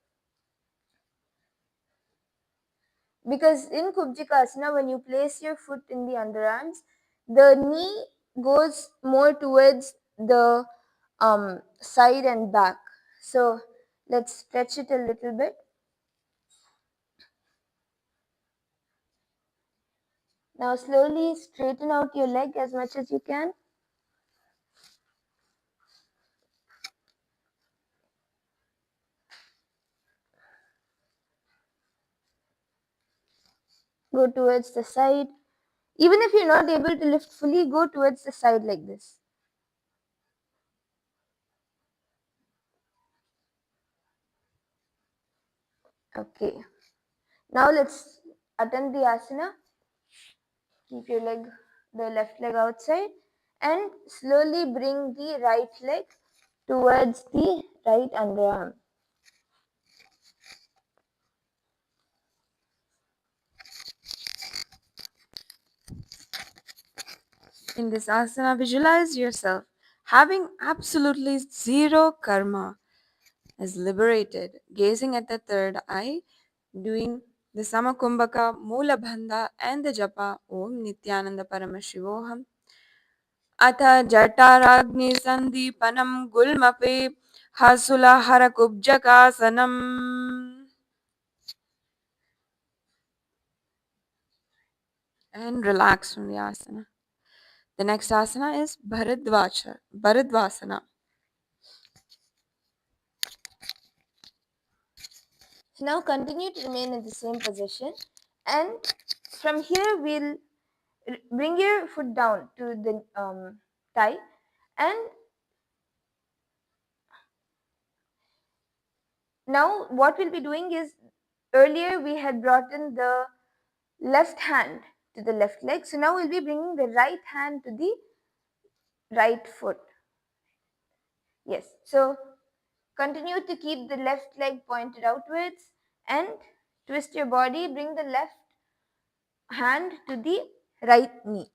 Because in Kubjikasana, when you place your foot in the underarms, the knee goes more towards the side and back. So let's stretch it a little bit. Now slowly straighten out your leg as much as you can. Go towards the side. Even if you're not able to lift fully, go towards the side like this. Okay. Now let's attend the asana. Keep your leg, the left leg outside, and slowly bring the right leg towards the right underarm. In this asana, visualize yourself having absolutely zero karma, as liberated, gazing at the third eye, doing the Samakumbhaka, Mulabandha, and the Japa Om Nithyananda Paramashivoham. Atha Jataragni Sandipanam Gulmape Hasula Kubjakasanam. And relax from the asana. The next asana is Bharadvasana. So now continue to remain in the same position, and from here we'll bring your foot down to the thigh, and now what we'll be doing is, earlier we had brought in the left hand to the left leg. So now we'll be bringing the right hand to the right foot. Yes. So continue to keep the left leg pointed outwards and twist your body. Bring the left hand to the right knee.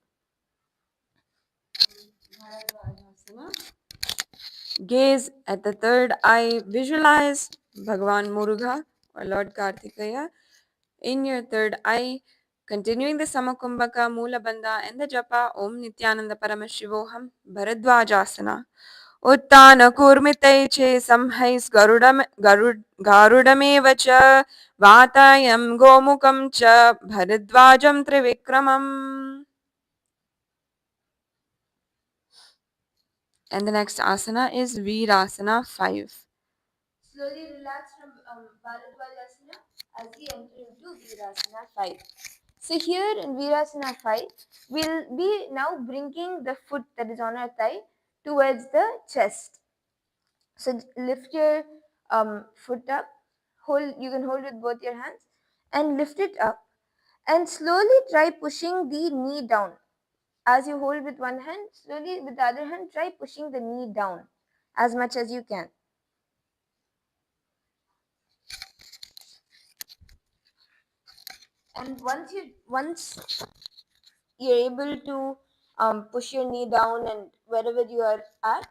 Gaze at the third eye. Visualize Bhagavan Muruga or Lord Kartikeya in your third eye. Continuing the Samakumbhaka, Mula Bandha and the Japa Om Nithyananda Paramashivoham Bharadwajasana. Uttana Kurmitei Che Samhais Garudame Vacha Vatayam Gomukam Cha Bharadwajam Trivikramam. And the next asana is Virasana 5. Slowly relax from Bharadwajasana as we enter into Virasana 5. So here in Virasana 5, we'll be now bringing the foot that is on our thigh towards the chest. So lift your foot up, you can hold with both your hands and lift it up and slowly try pushing the knee down. As you hold with one hand, slowly with the other hand try pushing the knee down as much as you can. And once you're able to push your knee down and wherever you are at,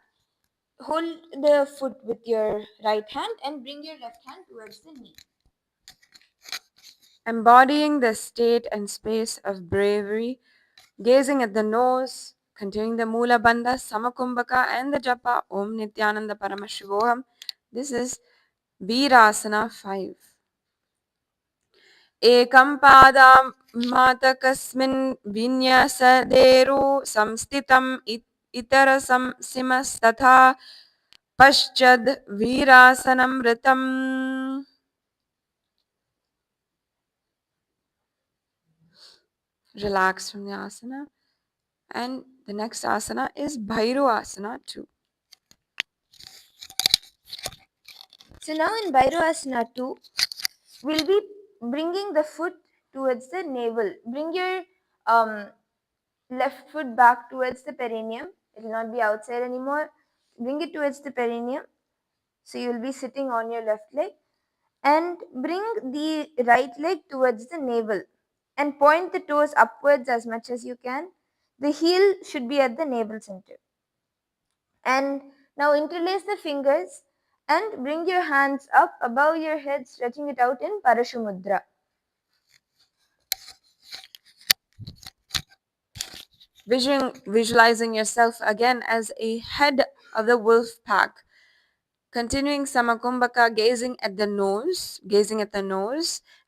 hold the foot with your right hand and bring your left hand towards the knee. Embodying the state and space of bravery, gazing at the nose, continuing the Mula Bandha, Samakumbhaka and the Japa Om Nithyananda Paramashivoham. This is Virasana 5. Ekam पादामातकस्मिन् विन्यसदेरु संस्थितम् इतरसं सिमस्तथा पश्चद् वीरासनमृतम्. Relax from the asana. And the next asana is Bhairu Asana 2. So now in Bhairasana 2, we'll be bringing the foot towards the navel. Bring your left foot back towards the perineum. It will not be outside anymore. Bring it towards the perineum. So you'll be sitting on your left leg. And bring the right leg towards the navel. And point the toes upwards as much as you can. The heel should be at the navel center. And now interlace the fingers and bring your hands up above your head, stretching it out in Parashumudra. Visualizing yourself again as a head of the wolf pack. Continuing Samakumbhaka, gazing at the nose,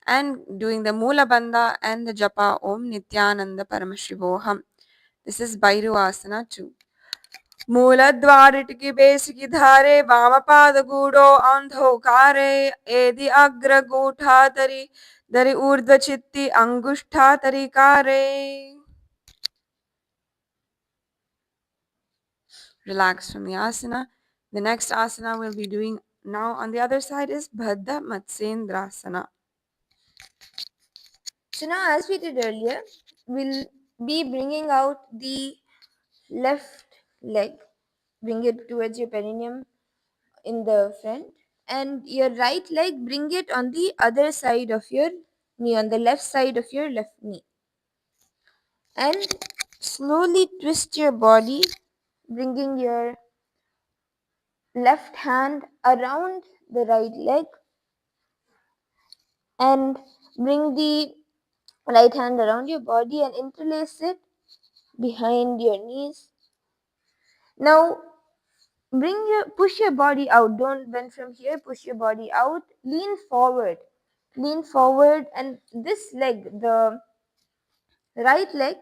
and doing the Mula Bandha and the Japa Om Nithyananda Paramashivoham. This is Bhairu Asana 2. मूलद्वारिटिकी बेसिकी धारे वामपाद गूढ़ो अंधोकारे एदि अग्रगूठा तरी दरि ऊर्ध्व चित्ती अंगुष्ठा तरिकारे. Relax from the asana. The next asana we'll be doing now on the other side is Baddha Matsyendrasana. So now as we did earlier, we'll be bringing out the left leg. Bring it towards your perineum in the front. And your right leg, bring it on the other side of your knee, on the left side of your left knee. And slowly twist your body, bringing your left hand around the right leg and bring the right hand around your body and interlace it behind your knees. Now push your body out. Don't bend from here. Push your body out. Lean forward. Lean forward, and this leg, the right leg,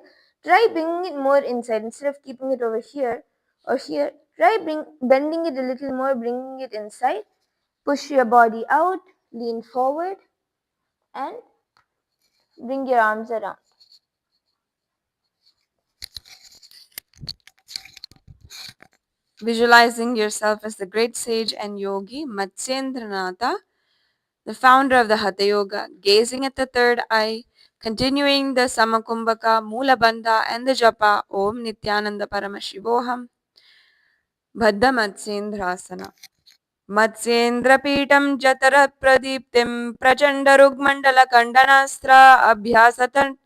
try bringing it more inside instead of keeping it over here or here. Try bending it a little more, bringing it inside. Push your body out. Lean forward, and bring your arms around. Visualizing yourself as the great sage and yogi Matsyendranatha, the founder of the Hatha Yoga, gazing at the third eye, Continuing the Samakumbhaka, Mulabandha and the Japa Om Nithyananda Paramashivoham. Baddha Matsyendrasana. मत्स्येन्द्रपीठं जतरप्रदीप्तिं प्रचण्डरुग्मण्डलकण्डनास्त्र अभ्यासतन्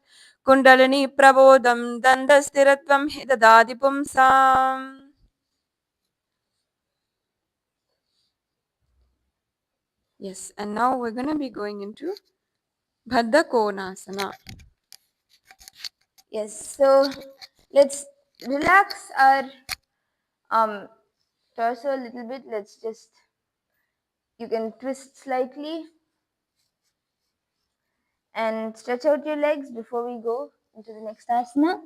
kundalini प्रबोधं दन्दस्थिरत्वं हि ददाति पुंसाम्. Yes, and now we're going to be going into Baddha Konasana. Yes, so let's relax our torso a little bit. You can twist slightly and stretch out your legs before we go into the next asana.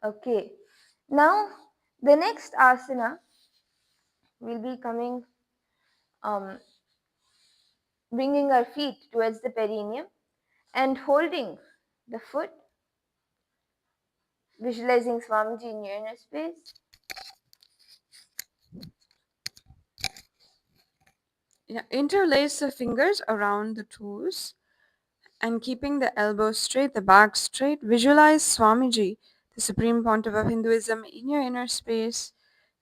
Okay, now the next asana will be coming, bringing our feet towards the perineum and holding the foot, visualizing Swamiji in your inner space. Yeah, interlace the fingers around the toes and keeping the elbows straight, the back straight. Visualize Swamiji, the Supreme Pontiff of Hinduism, in your inner space,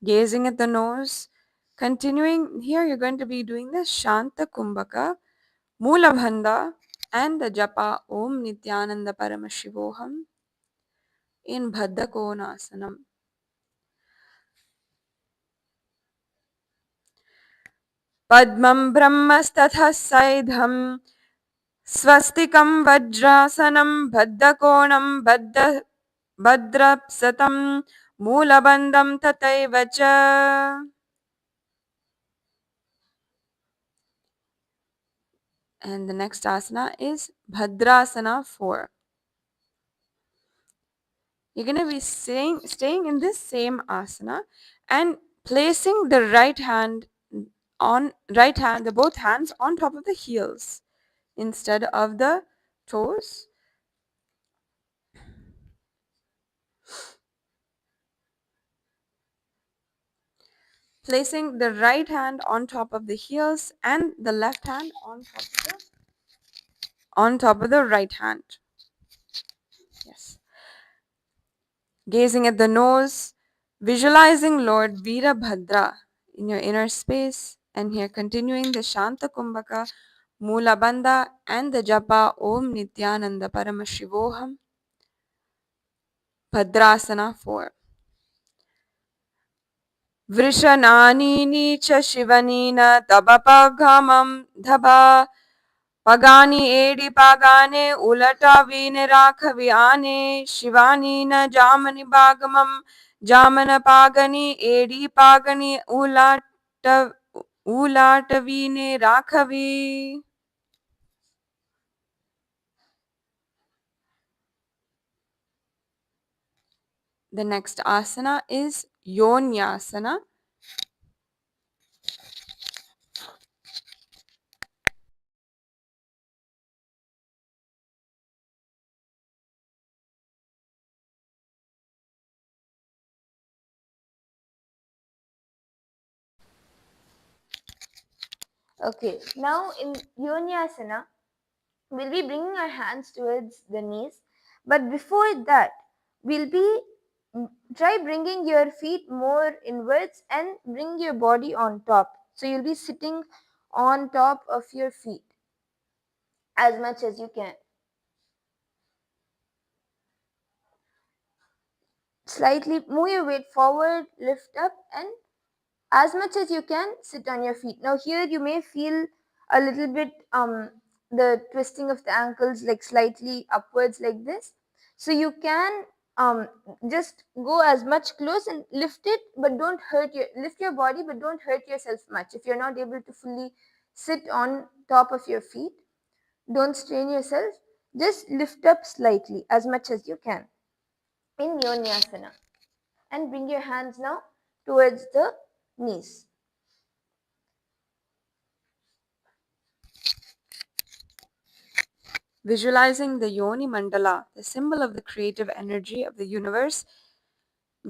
gazing at the nose. Continuing, here you're going to be doing the Shanta Kumbhaka, Mulabandha, and the Japa Om Nithyananda Paramashivoham in Baddha Konasanam. Padmam Brahmastatha Saidham Swastikam Vajrasanam Baddhakonam Bhadrapsatam Mulabandham Tataivacha. And the next asana is Bhadrasana 4. You're going to be staying in this same asana and placing the both hands on top of the heels instead of the toes. Placing the right hand on top of the heels and the left hand on top of the right hand. Yes. Gazing at the nose, visualizing Lord Veerabhadra in your inner space, and here continuing the Shanta Kumbhaka, Mulabandha and the Japa Om Nithyananda Paramashivoham. Bhadrasana 4. Vrishananini cha shivanina tabapaghamam dhaba pagani edi pagane ulata vine rakhavi ane shivanina jamani bhagamam jamana pagani edi pagani ulata vine rakhavi. The next asana is Yonyasana. Okay, now in Yonyasana, we'll be bringing our hands towards the knees, but before that, we'll be try bringing your feet more inwards and bring your body on top. So you'll be sitting on top of your feet as much as you can. Slightly move your weight forward, lift up, and as much as you can sit on your feet. Now here you may feel a little bit the twisting of the ankles, like slightly upwards like this, so you can just go as much close and lift it, but don't lift your body, but don't hurt yourself much. If you're not able to fully sit on top of your feet, don't strain yourself, just lift up slightly as much as you can in Yonyasana, and bring your hands now towards the knees. Visualizing the Yoni Mandala, the symbol of the creative energy of the universe,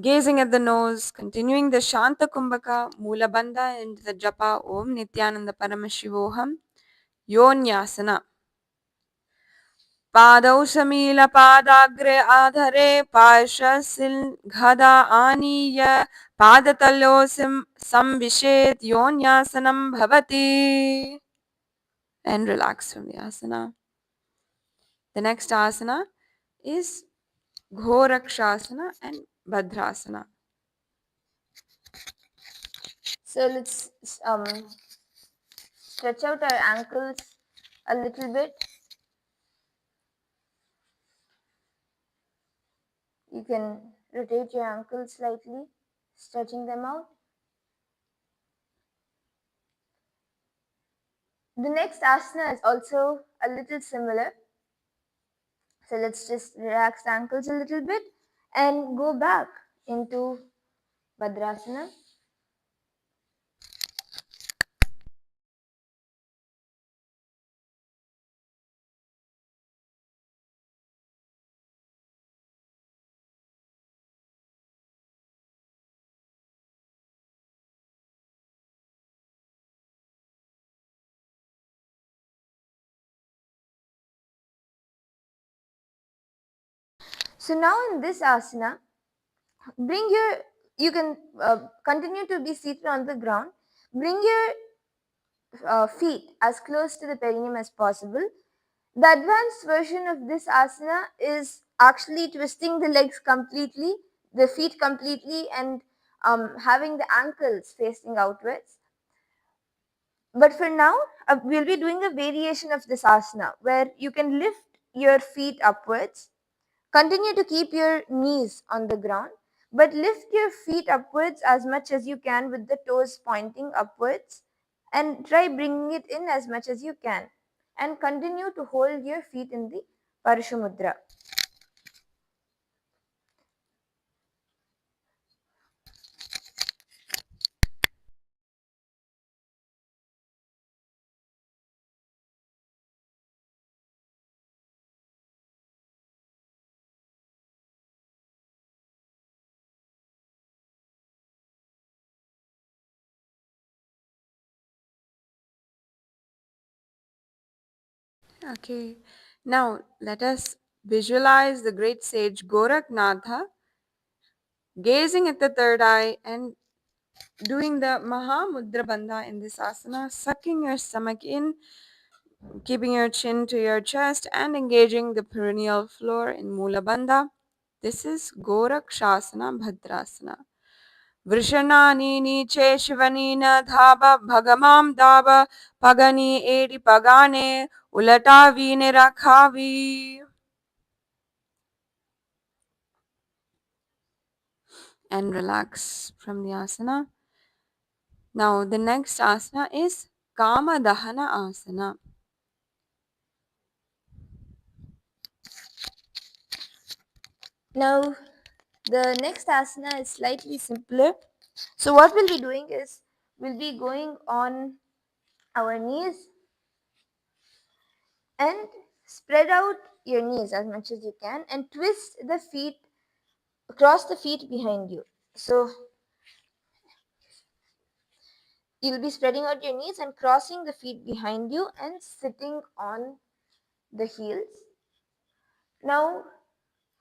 Gazing at the nose, continuing the Shanta Kumbhaka, Mula Bandha into the Japa Om Nithyananda Paramashivoham, Yonyasana. पादौ समीलपादाग्रे आधरे पार्श्वसिल गदा आनीय पादतलो संविशेत योन्यासनं भवति. And relax from the asana. The next asana is Ghorakshasana and Bhadrasana. So let's stretch out our ankles a little bit. You can rotate your ankles slightly, stretching them out. The next asana is also a little similar. So let's just relax the ankles a little bit and go back into Bhadrasana. So now in this asana, you can continue to be seated on the ground. Bring your feet as close to the perineum as possible. The advanced version of this asana is actually twisting the legs completely, the feet completely, and having the ankles facing outwards. But for now, we'll be doing a variation of this asana where you can lift your feet upwards. Continue to keep your knees on the ground, but lift your feet upwards as much as you can with the toes pointing upwards and try bringing it in as much as you can. And continue to hold your feet in the Parashamudra. Okay, now let us visualize the great sage Goraknatha gazing at the third eye and doing the Mahamudra Bandha in this asana, sucking your stomach in, keeping your chin to your chest, and engaging the perineal floor in Mula Bandha. This is Gorakshasana Bhadrasana. Vrishanani niche shivanina dhaba bhagamam daba pagani edi pagane ulatavi nirakhavi. And relax from the asana. Now the next asana is Kama Dahana Asana. Now, the next asana is slightly simpler. So, what we'll be doing is we'll be going on our knees and spread out your knees as much as you can and twist the feet, cross the feet behind you. So, you'll be spreading out your knees and crossing the feet behind you and sitting on the heels. Now,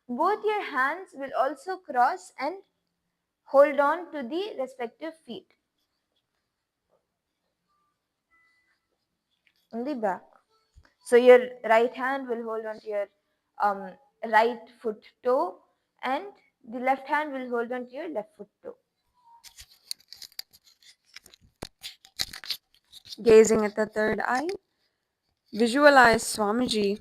both your hands will also cross and hold on to the respective feet in the back. So your right hand will hold on to your right foot toe and the left hand will hold on to your left foot toe. Gazing at the third eye, visualize Swamiji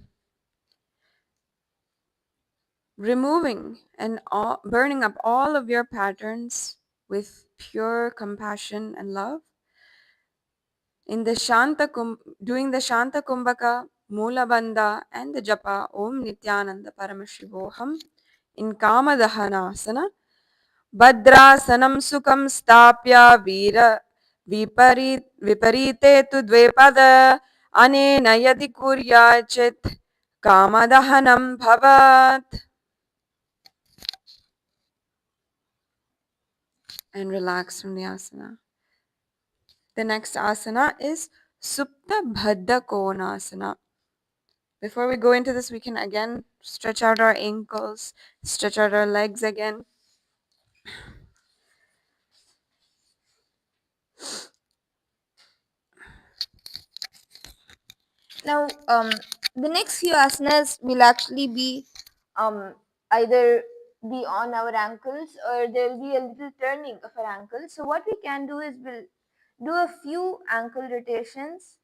removing and burning up all of your patterns with pure compassion and love. In the doing the Shanta Kumbhaka, Mula Bandha, and the Japa Om Nithyananda Paramashivoham in Kama Dahanasana, Bhadrasanam Sukham Stapya Veera Viparite tu Dvepada Anena Yadi Kuryachit Kamadahanam Bhavat. and relax from the asana. The next asana is Supta Baddha Konasana. Before we go into this, we can again stretch out our ankles, stretch out our legs again. Now, the next few asanas will actually be either be on our ankles, or there will be a little turning of our ankles. So what we can do is we'll do a few ankle rotations.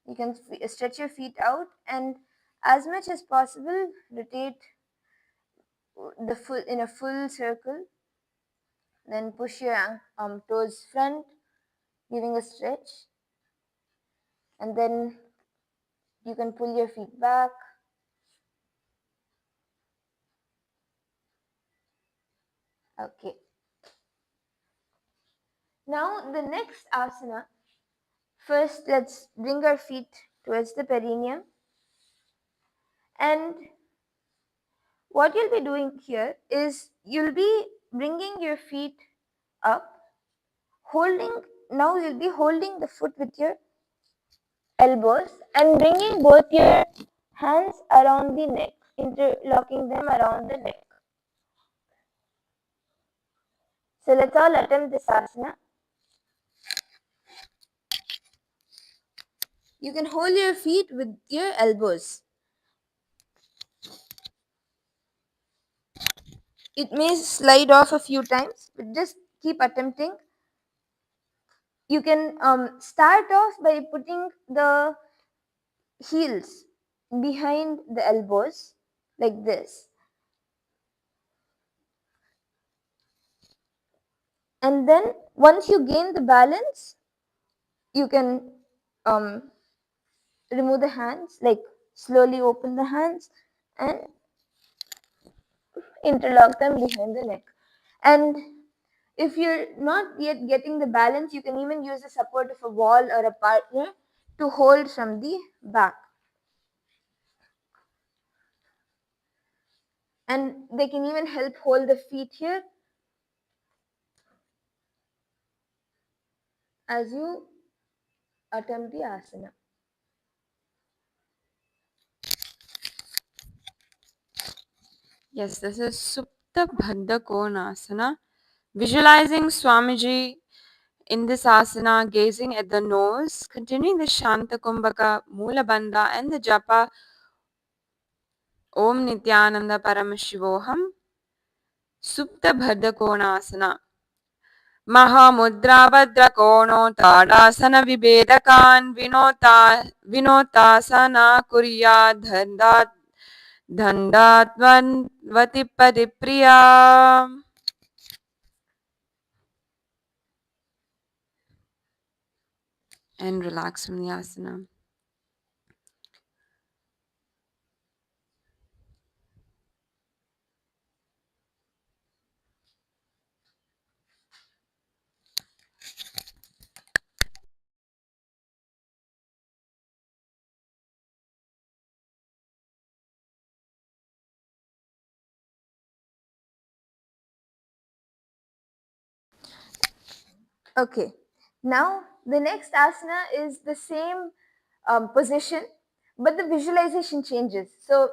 You can stretch your feet out, and as much as possible rotate the full in a full circle. Then push your toes front, giving a stretch, and then you can pull your feet back. Okay. Now the next asana. First, let's bring our feet towards the perineum, and what you'll be doing here is you'll be bringing your feet up, holding. Now you'll be holding the foot with your elbows and bringing both your hands around the neck, interlocking them around the neck. So let's all attempt this asana. You can hold your feet with your elbows. It may slide off a few times, but just keep attempting. You can start off by putting the heels behind the elbows like this. And then once you gain the balance, you can remove the hands, like slowly open the hands and interlock them behind the neck. And if you're not yet getting the balance, you can even use the support of a wall or a partner to hold from the back. And they can even help hold the feet here as you attempt the asana. Yes, this is Supta Baddha Konasana. Visualizing Swamiji in this asana, gazing at the nose, continuing the Shanta Kumbhaka, Mula Bandha, and the Japa Om Nithyananda Paramashivoham. Supta Baddha Konasana. महामुद्राभद्रकोणो ताडासनविभेदकान् विनोतासना कुर्यात् दण्डात्वन्वतिपदिप्रिया. And relax from the asana. Okay, now the next asana is the same position, but the visualization changes. So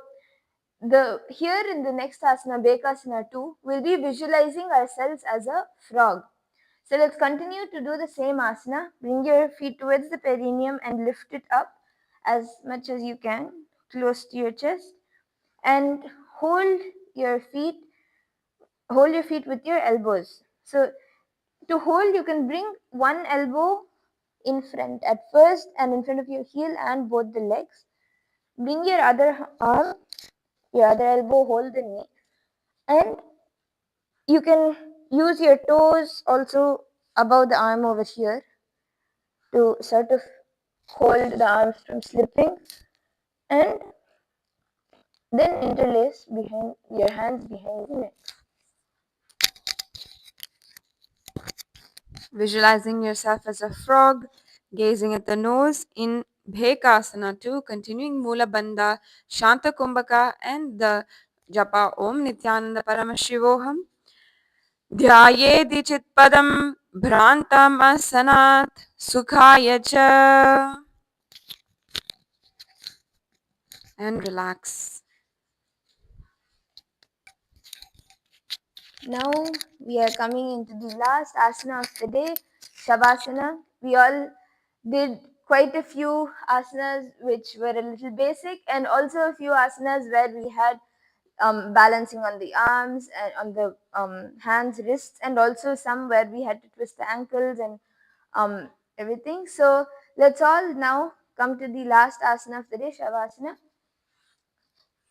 here in the next asana, Bekasana 2, we'll be visualizing ourselves as a frog. So let's continue to do the same asana. Bring your feet towards the perineum and lift it up as much as you can, close to your chest, and hold your feet with your elbows. So to hold, you can bring one elbow in front at first and in front of your heel and both the legs. Bring your other arm, your other elbow, hold the knee, and you can use your toes also above the arm over here to sort of hold the arms from slipping, and then interlace behind your hands behind the neck. Visualizing yourself as a frog, gazing at the nose in Bhekasana 2, continuing Mula Bandha, Shanta Kumbhaka, and the Japa Om Nithyananda Paramashivoham. ध्यायेदि चित्पदं भ्रान्तमसनात् सुखाय च. And relax. Now we are coming into the last asana of the day, Shavasana. We all did quite a few asanas which were a little basic, and also a few asanas where we had balancing on the arms and on the hands, wrists, and also some where we had to twist the ankles and everything. So let's all now come to the last asana of the day, Shavasana.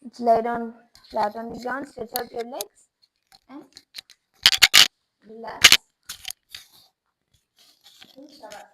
Let's lie down flat on the ground, stretch out your legs, and relax. In Shavasana.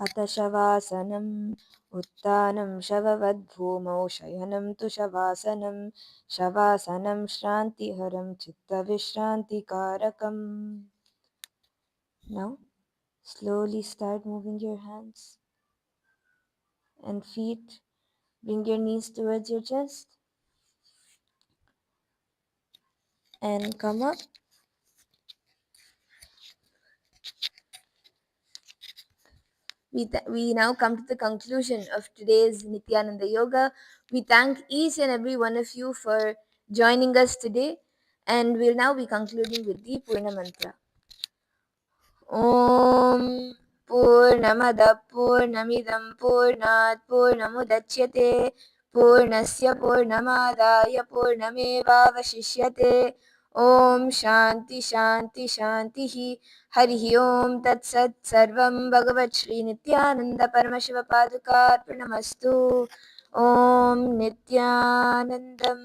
अथ शवासनम् उत्थानं शववद्भूमौ शयनं तु शवासनं शवासनं श्रान्तिहरं चित्तविश्रान्तिकारकम्. Now slowly start moving your hands and feet. Bring your knees towards your chest and come up. We now come to the conclusion of today's Nithyananda Yoga. We thank each and every one of you for joining us today, and we'll now be concluding with the Purna Mantra. Om Purnamada Purnamidam Purnat Purnamudachyate Purnasya Purnamadaya Purnamevavashishyate. Om Shanti Shanti Shantihi. Harihi Om Tat Sat Sarvam Bhagavat Shri Nithyananda Paramashiva Padukarpanamastu. Om Nithyanandam.